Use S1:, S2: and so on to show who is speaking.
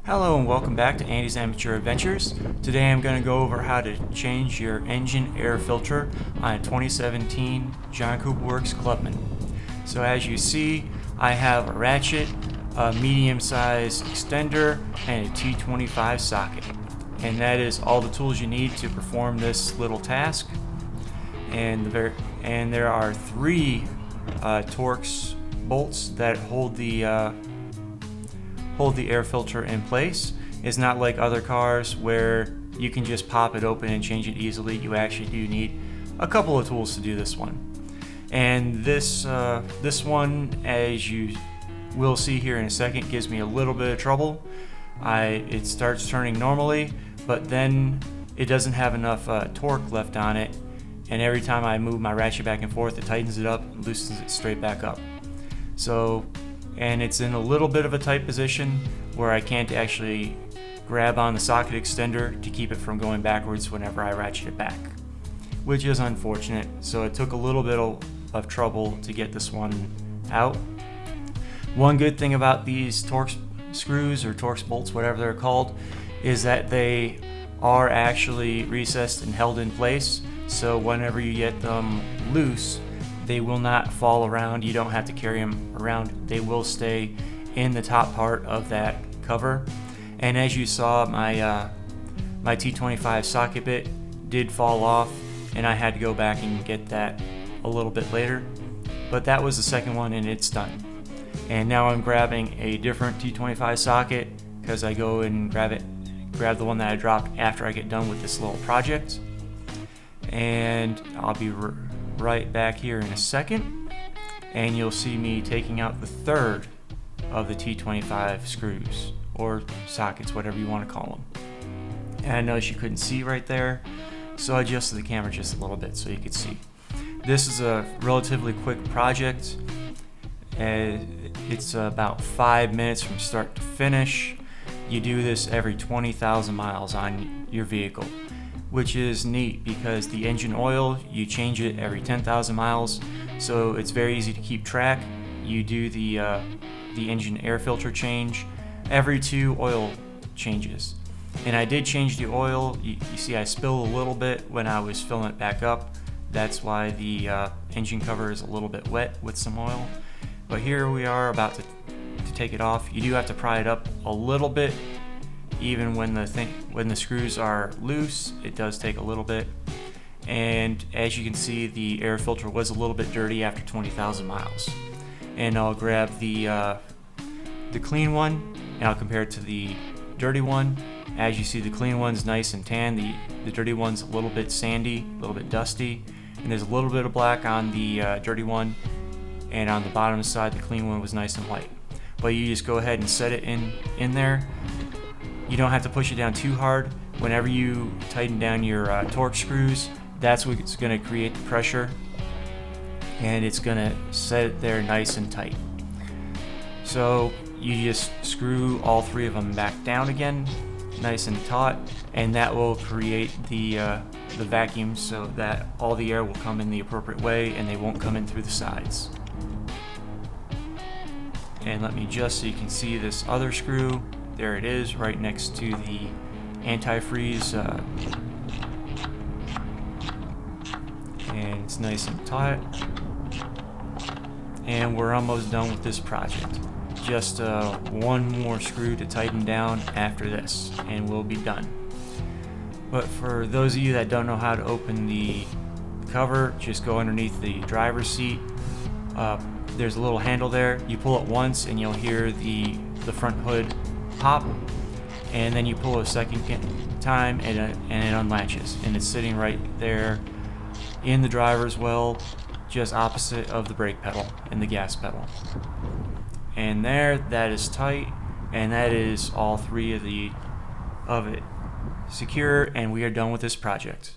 S1: Hello and welcome back to Andy's Amateur Adventures. Today I'm going to go over how to change your engine air filter on a 2017 John Cooper Works Clubman. So as you see, I have a ratchet, a medium-sized extender, and a T25 socket. And that is all the tools you need to perform this little task. And there are three Torx bolts that hold the air filter in place. It's not like other cars where you can just pop it open and change it easily. You actually do need a couple of tools to do this one. And this one, as you will see here in a second, gives me a little bit of trouble. It starts turning normally, but then it doesn't have enough torque left on it, and every time I move my ratchet back and forth, it tightens it up and loosens it straight back up. And it's in a little bit of a tight position where I can't actually grab on the socket extender to keep it from going backwards whenever I ratchet it back, which is unfortunate. So it took a little bit of trouble to get this one out. One good thing about these Torx screws or Torx bolts, whatever they're called, is that they are actually recessed and held in place. So whenever you get them loose, they will not fall around. You don't have to carry them around. They will stay in the top part of that cover. And as you saw, my T25 socket bit did fall off, and I had to go back and get that a little bit later. But that was the second one, and it's done. And now I'm grabbing a different T25 socket because I go and grab the one that I dropped after I get done with this little project. And I'll be right back here in a second, and you'll see me taking out the third of the T25 screws or sockets, whatever you want to call them. And I noticed you couldn't see right there, so I adjusted the camera just a little bit so you could see. This is a relatively quick project. It's about 5 minutes from start to finish. You do this every 20,000 miles on your vehicle, which is neat because the engine oil, you change it every 10,000 miles, so it's very easy to keep track. You do the engine air filter change every 2 oil changes. And I did change the oil. You see I spilled a little bit when I was filling it back up. That's why the engine cover is a little bit wet with some oil. But here we are about to take it off. You do have to pry it up a little bit. Even when the screws are loose, it does take a little bit. And as you can see, the air filter was a little bit dirty after 20,000 miles. And I'll grab the clean one and I'll compare it to the dirty one. As you see, the clean one's nice and tan. The dirty one's a little bit sandy, a little bit dusty, and there's a little bit of black on the dirty one. And on the bottom side, the clean one was nice and white. But you just go ahead and set it in there. You don't have to push it down too hard. Whenever you tighten down your Torx screws, that's what's going to create the pressure, and it's going to set it there nice and tight. So you just screw all 3 of them back down again, nice and taut, and that will create the vacuum so that all the air will come in the appropriate way and they won't come in through the sides. And let me adjust so you can see this other screw. There it is, right next to the antifreeze, and it's nice and tight. And we're almost done with this project. Just one more screw to tighten down after this, and we'll be done. But for those of you that don't know how to open the cover, just go underneath the driver's seat. There's a little handle there. You pull it once, and you'll hear the front hood pop, and then you pull a second time and it unlatches, and it's sitting right there in the driver's well, just opposite of the brake pedal and the gas pedal. And there, that is tight, and that is all 3 of it secure, and we are done with this project.